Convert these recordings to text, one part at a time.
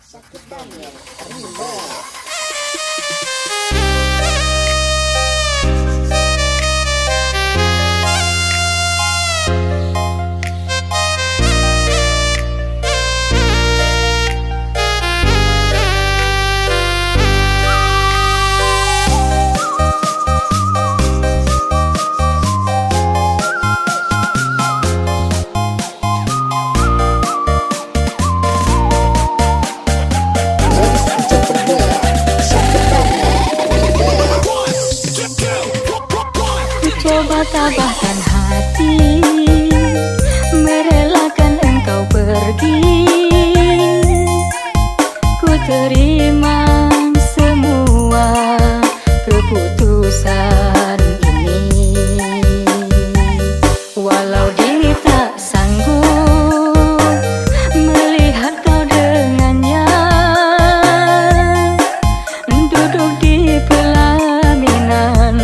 Sekedar Mengenangmu. Coba tabahkan hati, merelakan engkau pergi. Ku terima semua keputusan ini, walau diri tak sanggup melihat kau dengannya duduk di pelaminan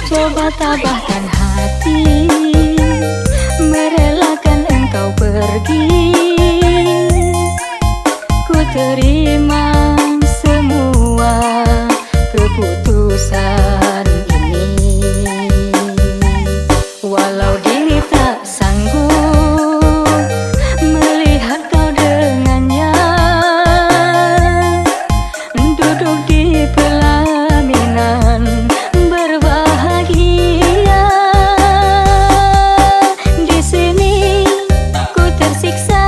coba tabahkan hati, merelakan engkau pergi. Ku terima semua keputusan ini, walau diri tak sanggup melihat kau dengannya duduk di pelaminan berbahagia. Di sini ku tersiksa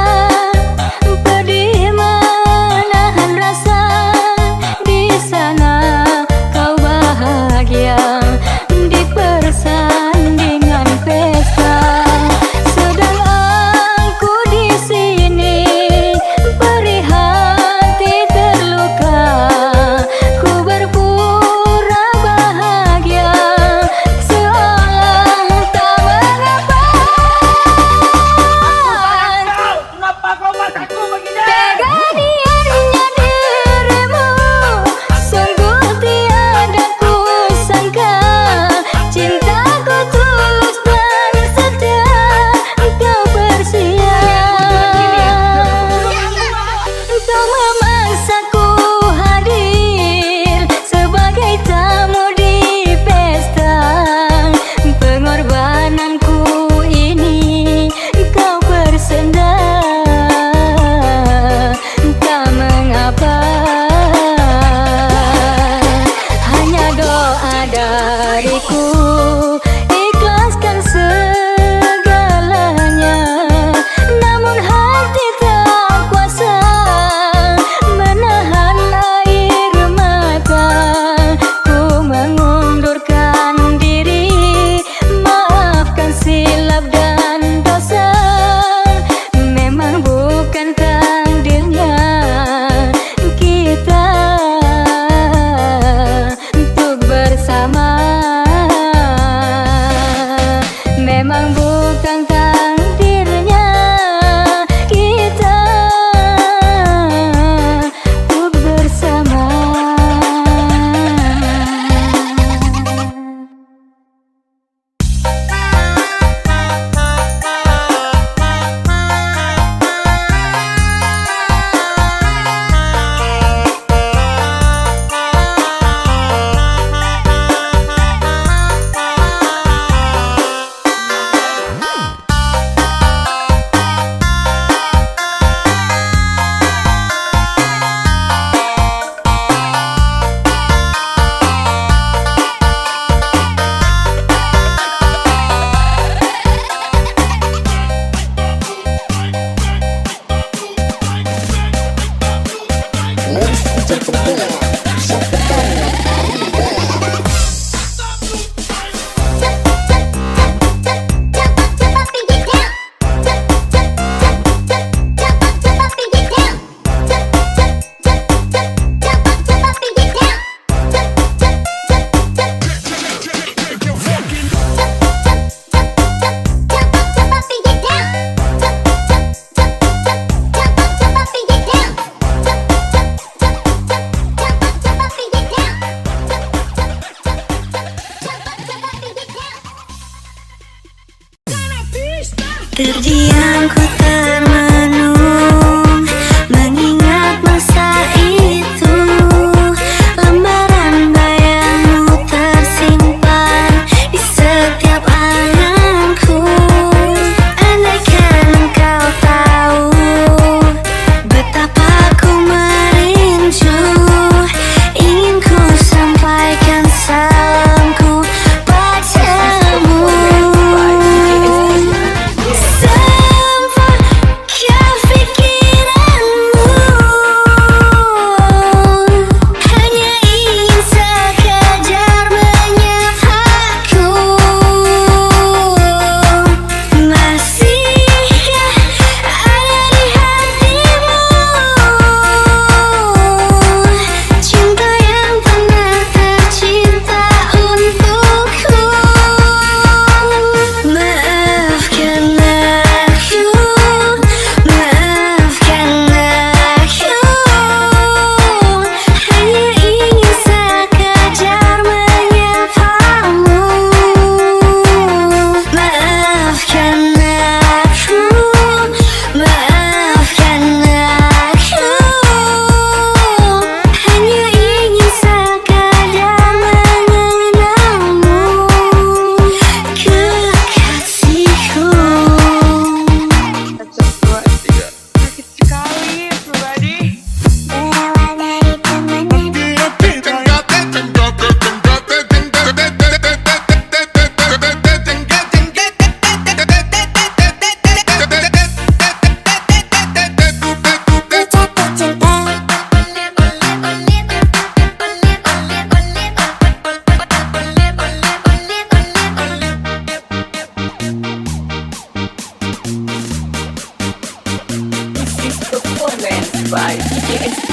by DJSD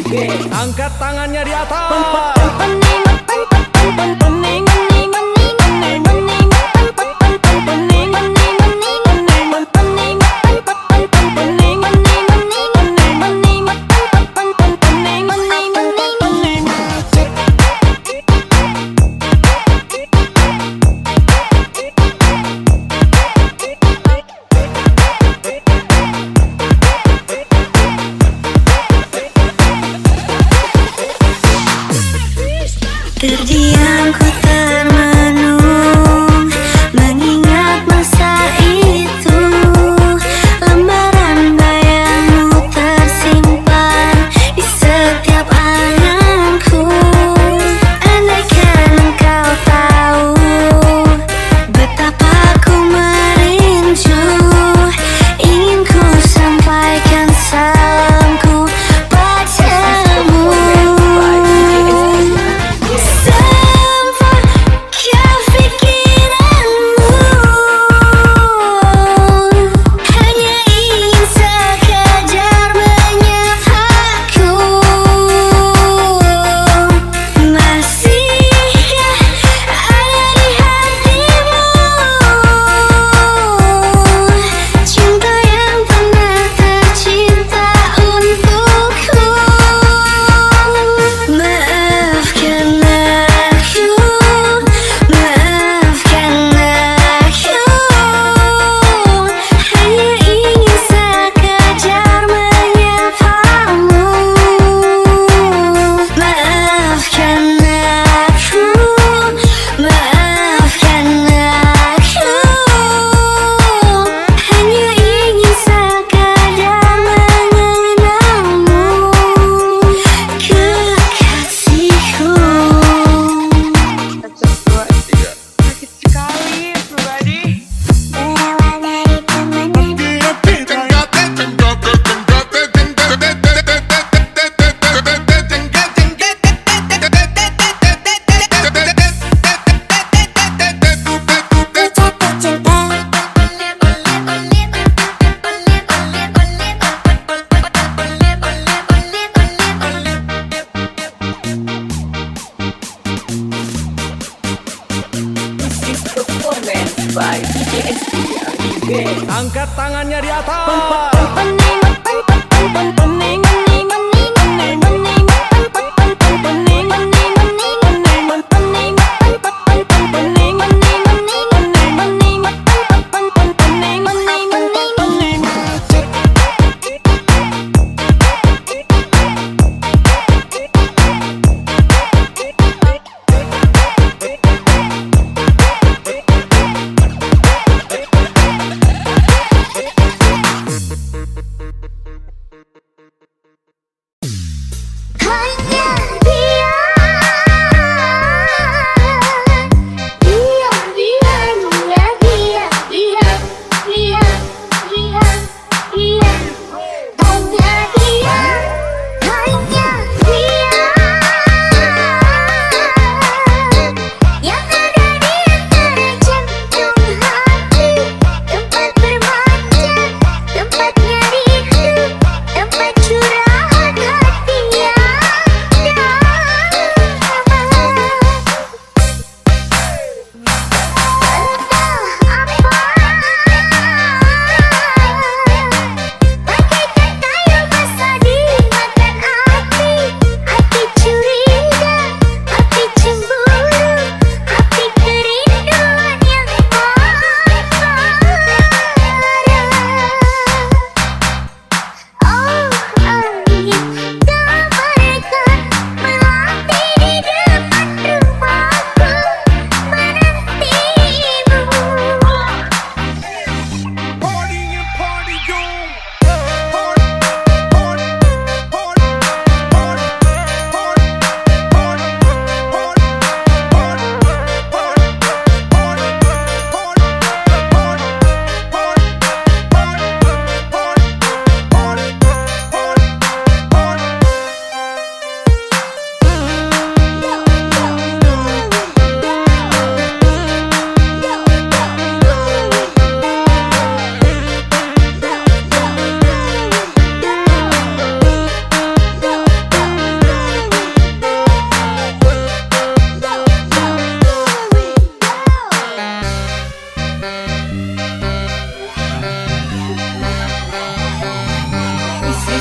TEAM. Angkat tangannya di atas. Terdiam ku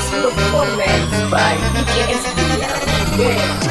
Surprise performance by DJSD Band.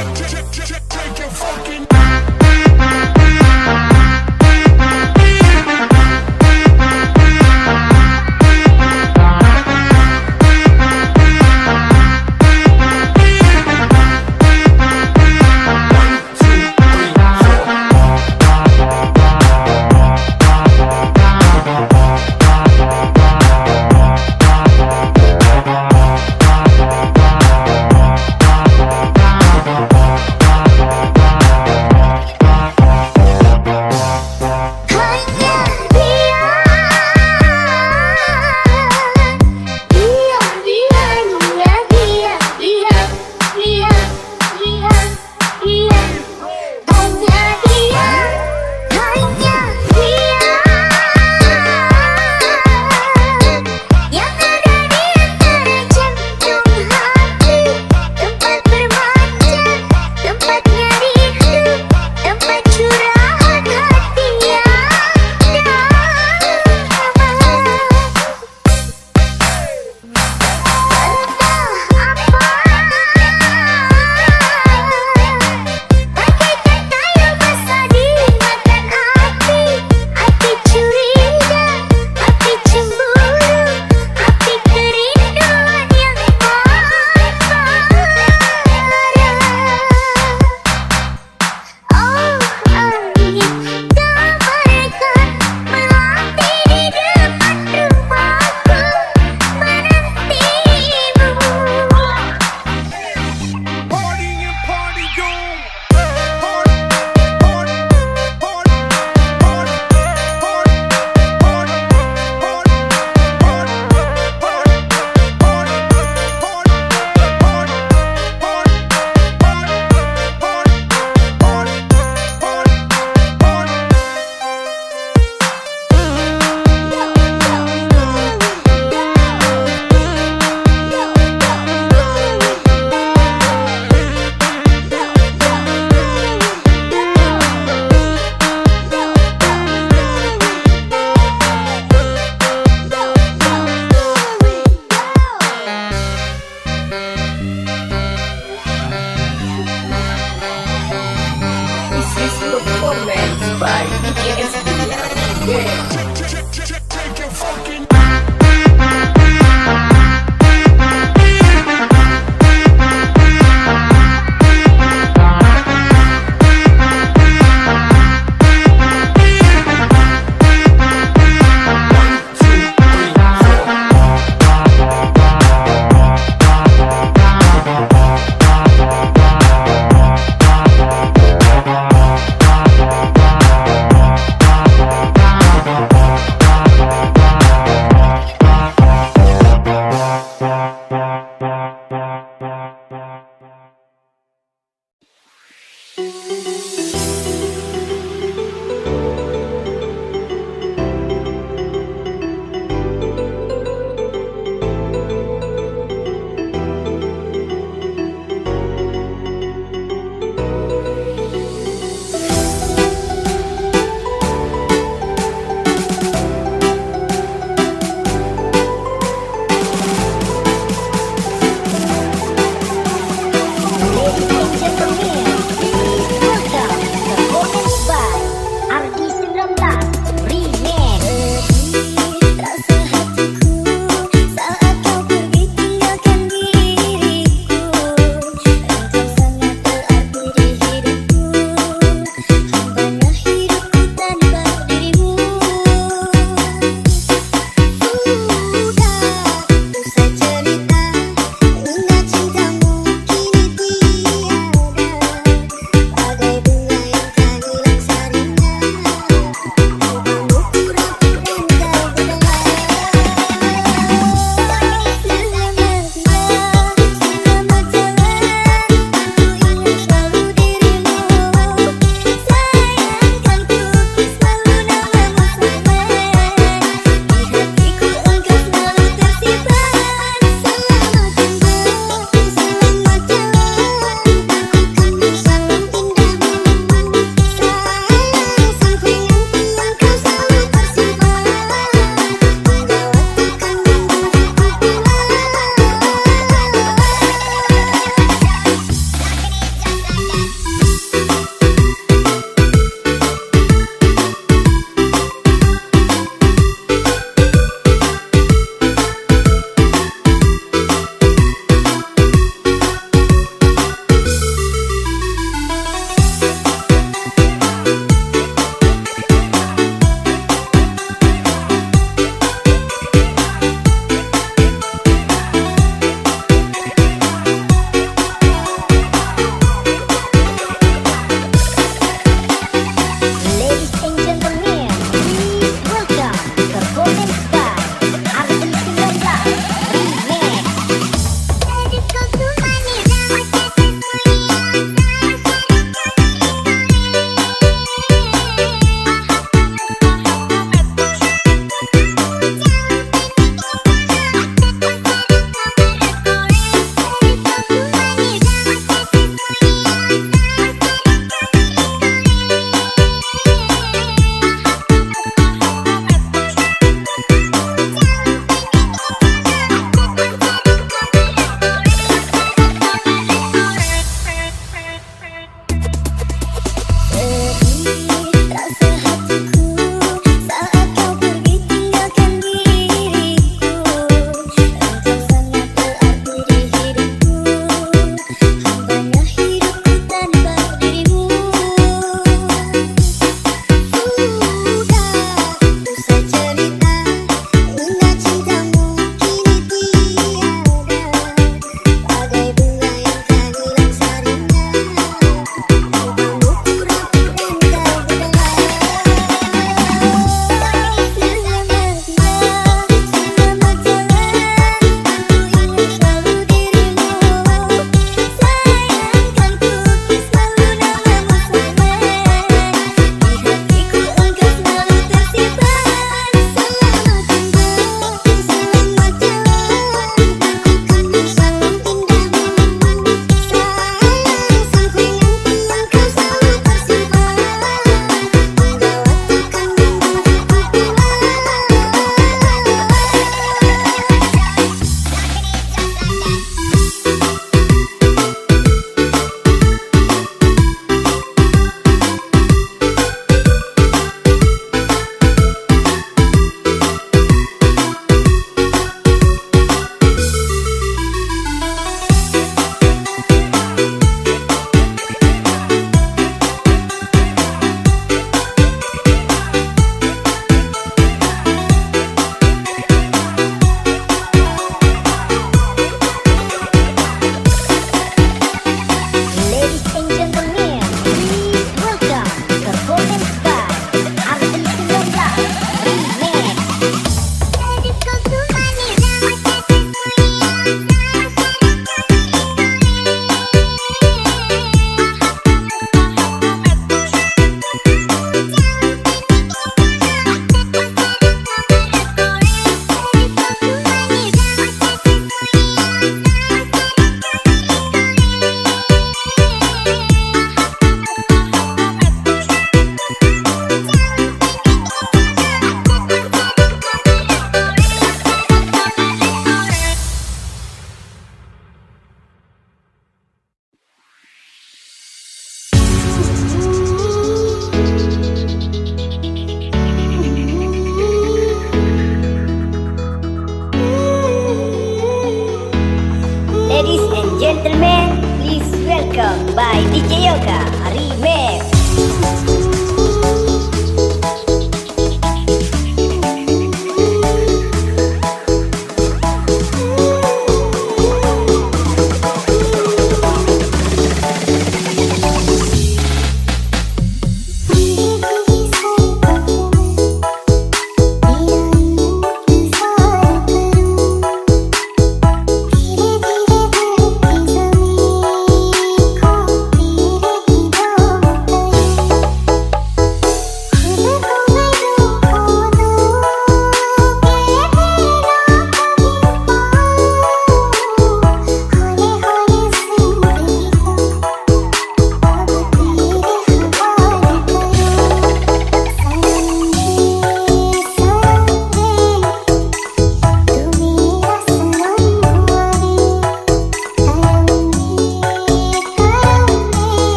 Ladies and gentlemen, please welcome by DJ Yoga Remix.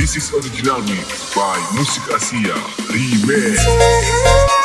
This is original mix by Musik Asia Remix.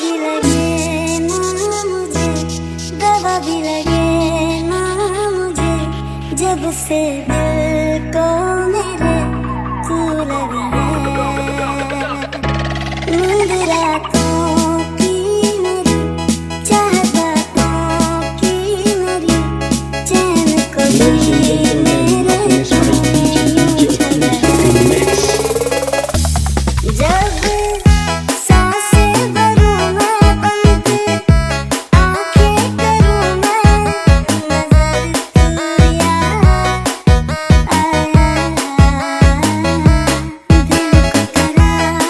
भी लगे ना मुझे, दवा भी लगे ना मुझे, जब से दिल को मेरे तू लगी है। नींद रातों की मेरी, चाहत बातों की मेरी, चैन को भी मेरे जब सांसें भरूं मैं बंद, आंखें करूं मैं नजर तू यार आया, दिल को करार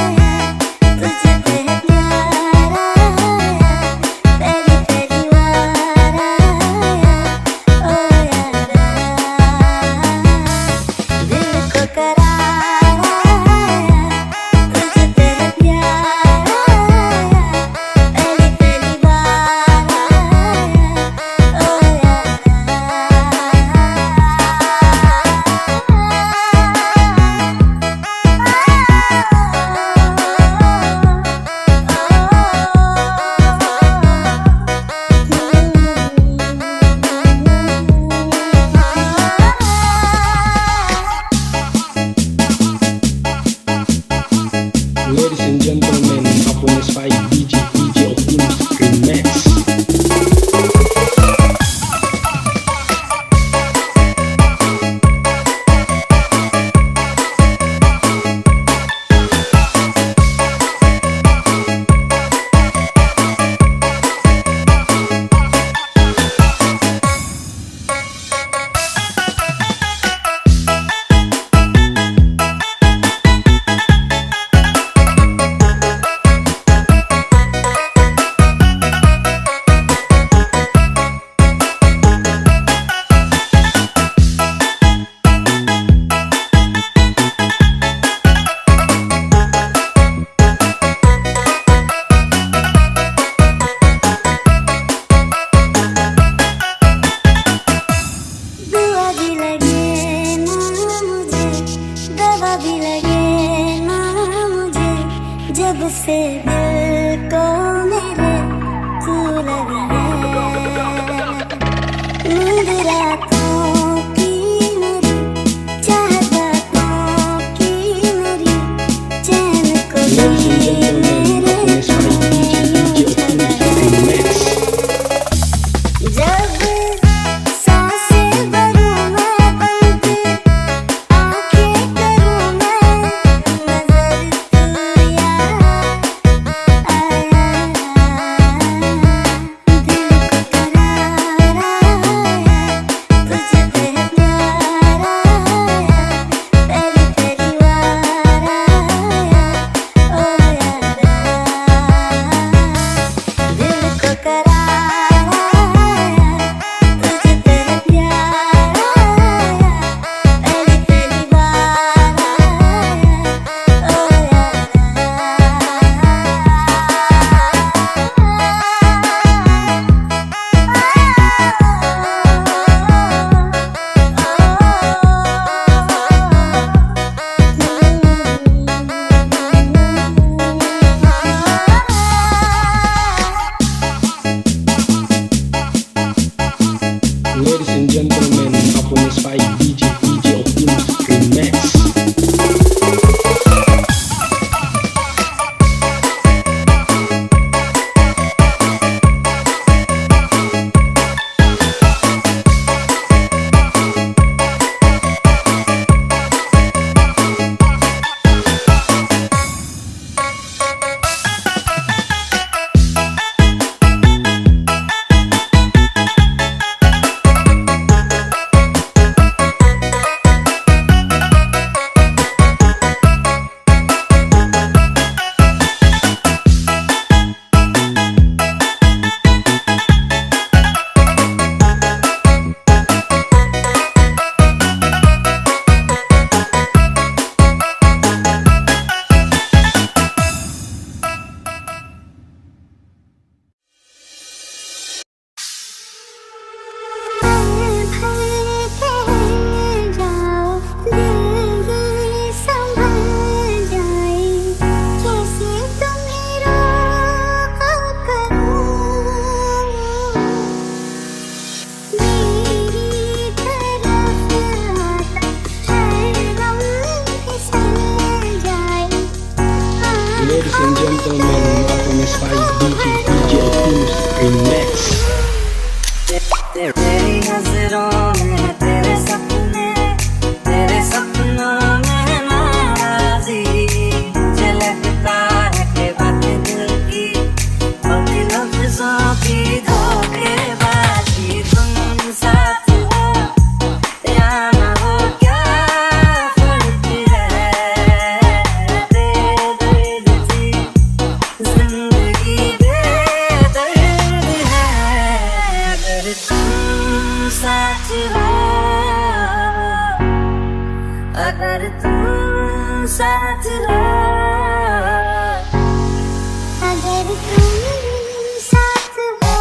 आया, तुझे पे प्यार आया, पहली पहली बार आया, ओ यारा, दिल को करार Ladies and gentlemen, upon this fight, DJ Optimus Remix. दुआ भी लगे ना मुझे, दवा भी लगे ना मुझे, जब से दिल को मेरे तू लगी है। नींद रातों की मेरी, चाहत बातों की मेरी, चैन को Ladies and भी gentlemen, मेरे upon this fight, DJ Optimus Remix. जब सांसें भरूं मैं बंद, आंखें करूं मैं नजर तू यार आया, दिल को करार आया, gentlemen, Apones by DJ Optimus Remix. तेरी नजरों में तेरे सपनों में नाराजी झलकता है के बातें दिल की बाकी लफ्जों की धोखेबाजी तुम साथ हो या ना हो क्या फर्क है दे दर्द थी जिंदगी बेदर्द है अगर तुम साथ हो अगर तुम साथ हो अगर तुम साथ हो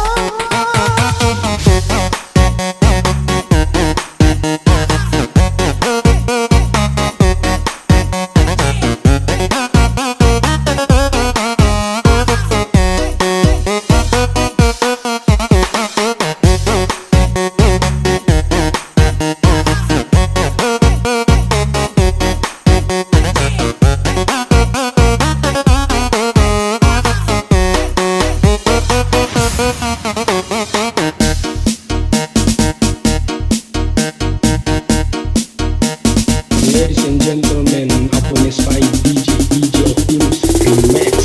Ladies and gentlemen, Apones by DJ Optimus Remix.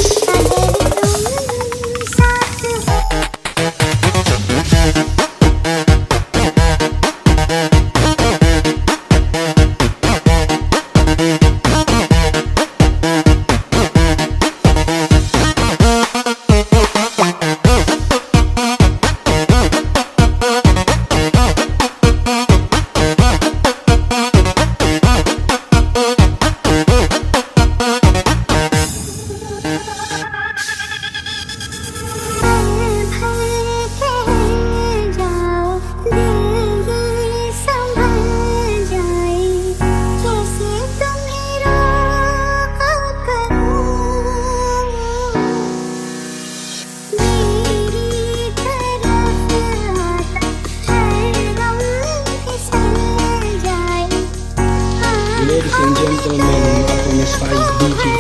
Ladies and gentlemen, Apones by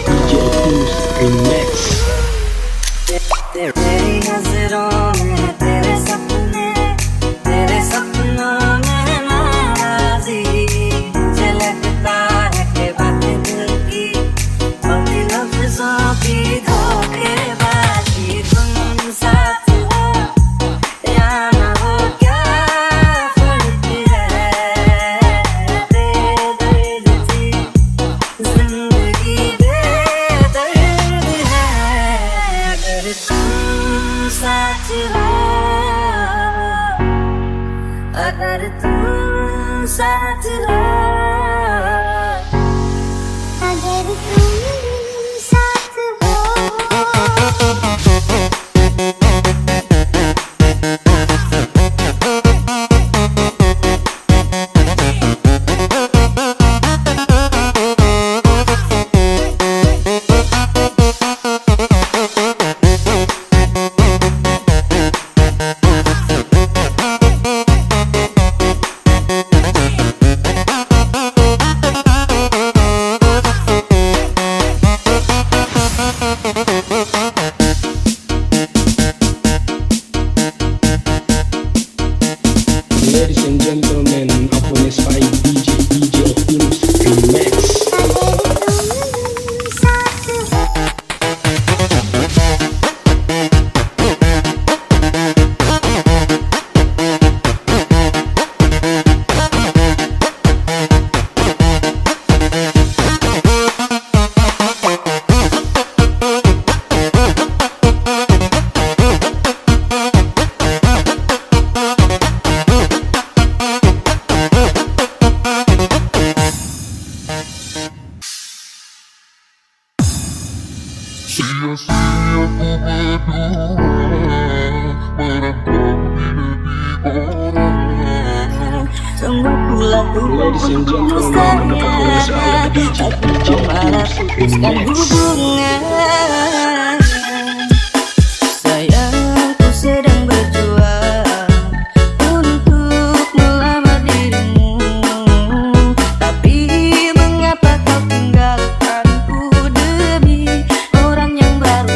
DJ Optimus Remix. तेरी नजरों में तेरे सपनों में नाराजी झलकता है के बातें दिल की बाकी लफ्जों की धोखेबाजी तुम साथ हो या ना हो क्या फर्क है दे दर्द थी जिंदगी बेदर्द है अगर तुम साथ हो अगर तुम साथ हो अगर तुम साथ हो Ladies and gentlemen, Apones by DJ Optimus Remix. Sia-sia ku berdua merendam di negeri orang. Ladies and gentlemen, Apones by DJ Optimus Remix. Sayangku sedang berjuang untuk melamar dirimu, tapi mengapa kau tinggalkanku demi orang yang baru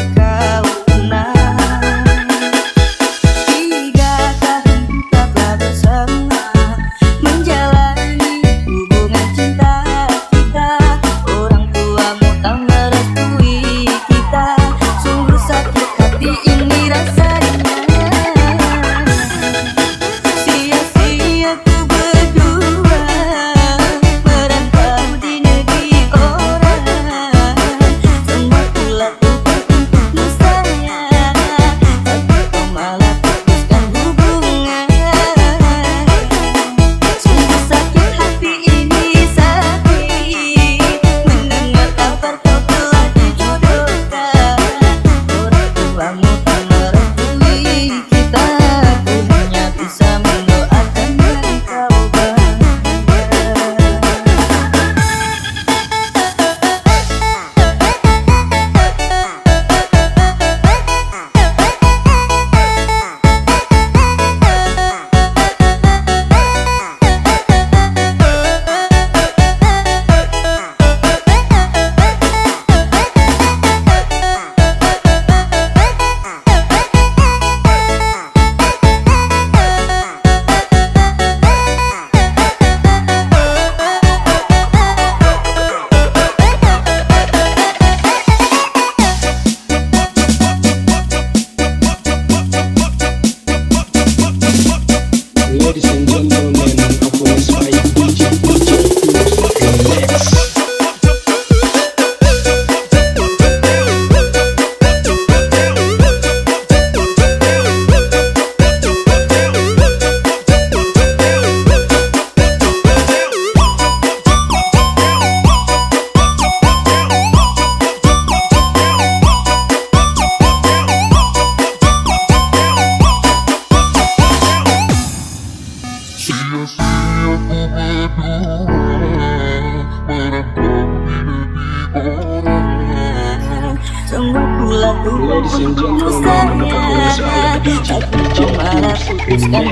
Ladies and gentlemen, performance by DJ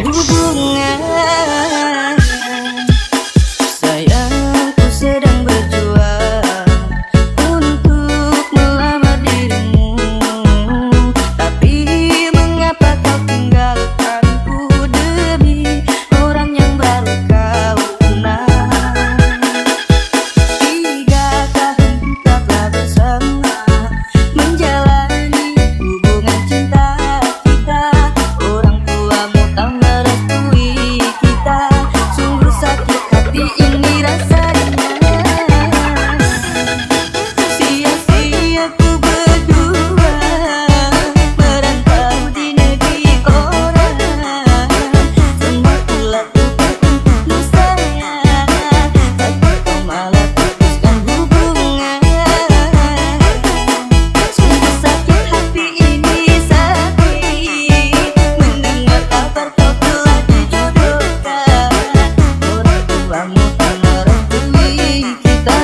hubungan. Sayangku sedang berjuang untuk melamar dirimu, tapi mengapa kau tinggalkanku demi orang yang baru kau kenal. 3 tahun kita telah bersama menjalani hubungan cinta kita. Orang tuamu tak merestui kita, sungguh sakit hati ini rasanya. Sia-sia ku berjuang merantau di negeri orang. Semua ku lakukan untukmu sayang, tapi kau malah putuskan hubungan. Sungguh sakit hati ini sakit mendengar kabar kau telah dijodohkan. Orang tuamu tak merestui kita,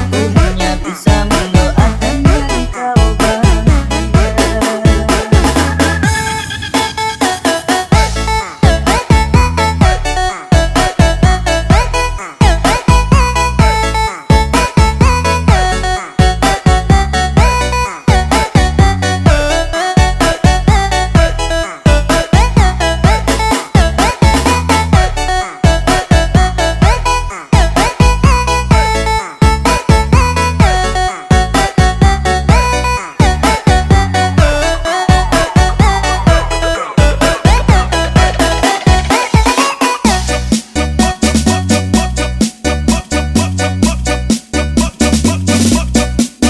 ku hanya bisa mendoakan engkau bahagia.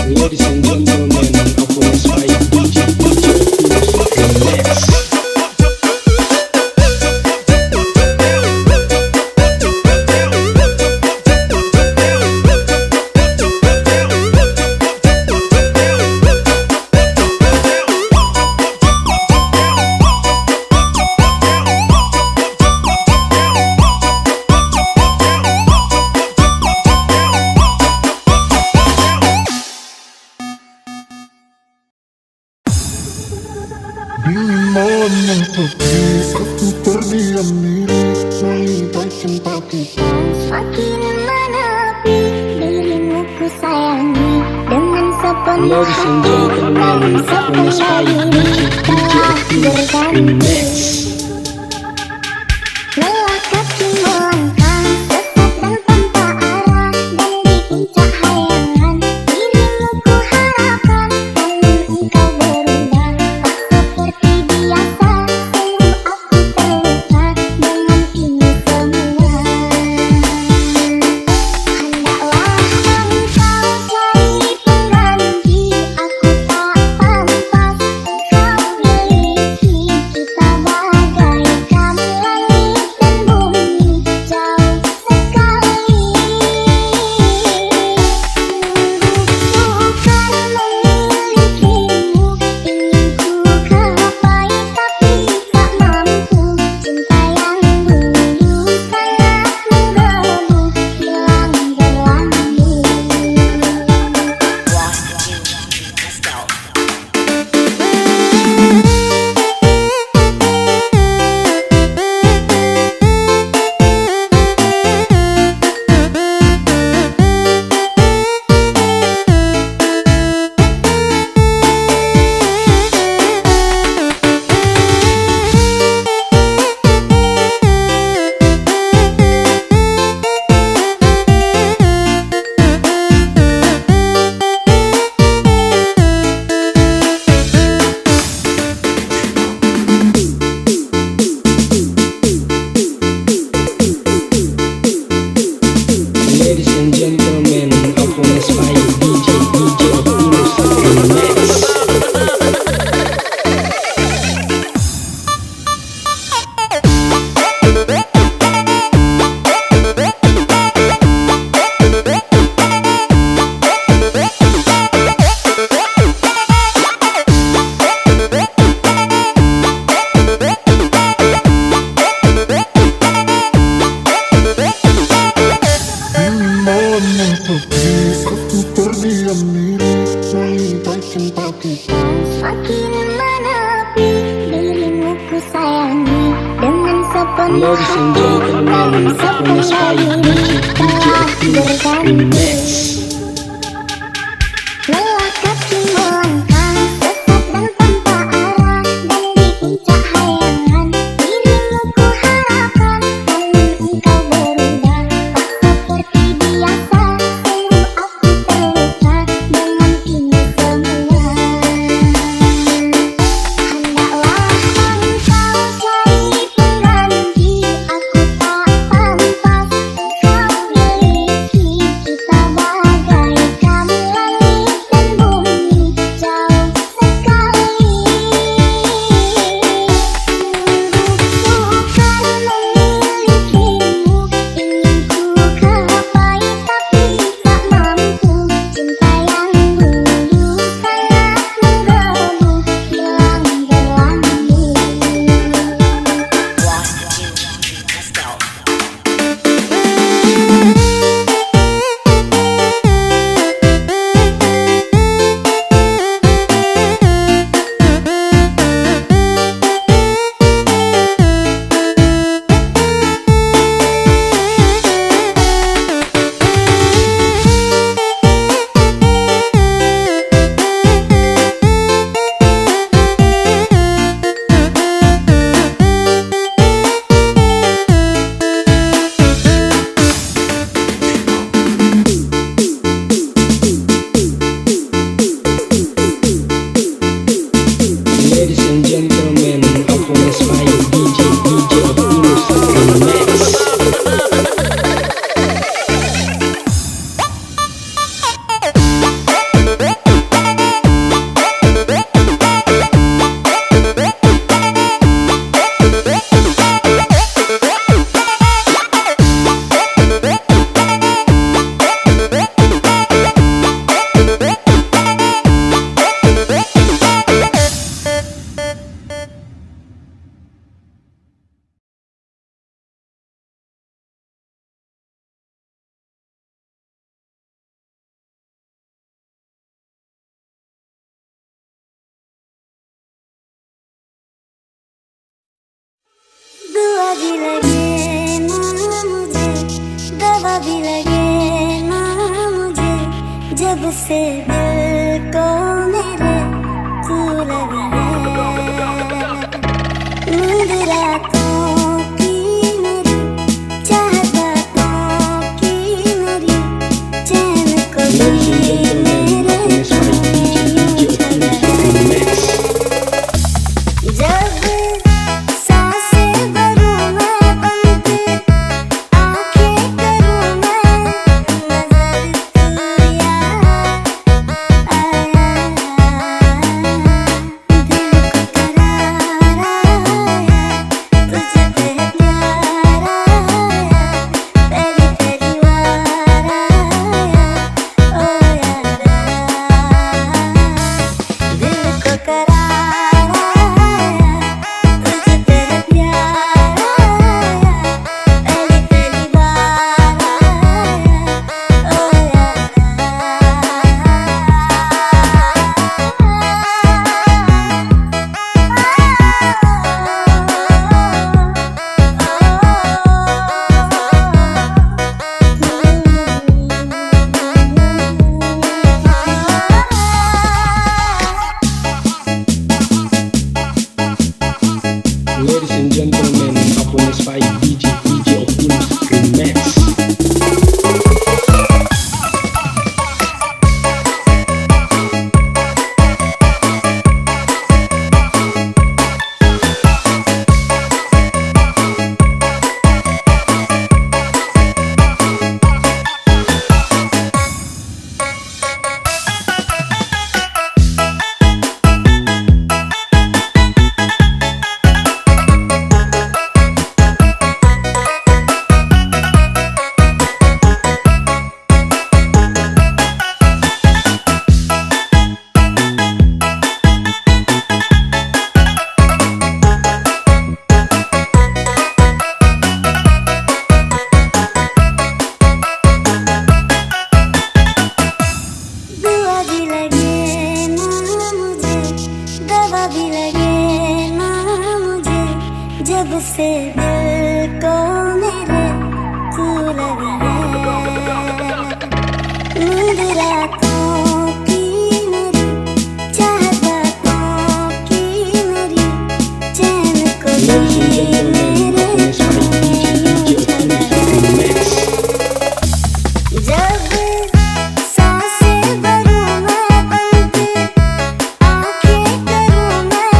Ladies and gentlemen, performance by DJ Remix. Dimana pergi satu terdiam diri mengintai cinta kita. Semakin menepi dirimu ku sayangi dengan sepenuh Ladies and hati gentlemen, dan performance by sepenuh DJ diri telah berganti. Remix. Lelah kaki melangkah sesat dan tanpa arah, dan bikin cahayangan dirimu ku harapkan. Namun engkau berubah, tak seperti biasa. Sungguh aku terluka dengan ini semua. Hendaklah engkau cari pengganti, aku tak pantas engkau miliki. Kita bagaikan langit dan bumi, jauh sekali. Bukan memilikimu, ingin ku gapai tapi tak mampu. Cinta yang dulu sangat menggebu, hilang berlalu. Ladies and gentlemen, performance by DJ Remix. Dimana pergi satu terdiam diri mengintai cinta kita. makin menepi, dirimu ku sayangi dengan sepenuh Ladies and hati, gentlemen, namun Akunis sepenuh by diri telah berganti. Remix. Lelah kaki melangkah sesat dan tanpa arah, dan di puncak hayangan dirimu ku harapkan, namun engkau berubah tak seperti biasa. Sungguh aku terluka dengan ini semua. Hendaklah engkau cari pengganti, aku tak pantas engkau miliki. Kita bagaikan langit dan bumi, jauh sekali. Sungguh sukar memilikimu, ingin ku gapai tapi tak mampu. Cinta yang dulu sangat menggebu, hilang berlalu. Ladies and gentlemen, Akunis by DJ Optimus Remix. दुआ भी लगे ना मुझे, दवा भी लगे ना मुझे, जब से दिल को मेरे तू लगी है। नींद रातों की मेरी, चाहत बातों की मेरी, चैन को Ladies and भी gentlemen, मेरे Akunis by DJ Optimus Remix. जब सांसें भरूं मैं बंद, आंखें करूं मैं नजर तू याद आया। से दिल को मेरे तू लगी है नींद रातों की मेरी चाहत बातों की मेरी चैन को Ladies and gentlemen, performance by DJ Remix. जब सांसें भरूं मैं बनके आंखें करूं मैं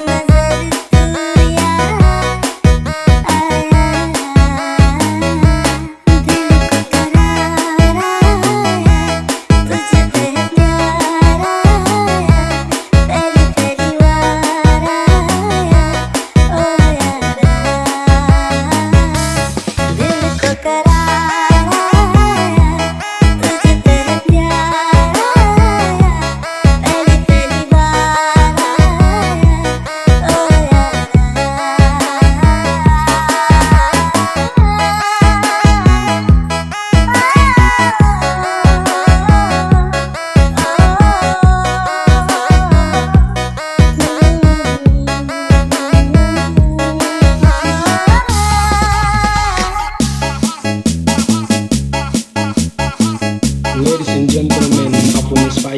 नजर तू यार आया दिल को करार आया तुझ पे प्यार आया पहली पहली बार आया ओ यारा दिल को करार Ladies and gentlemen, performance by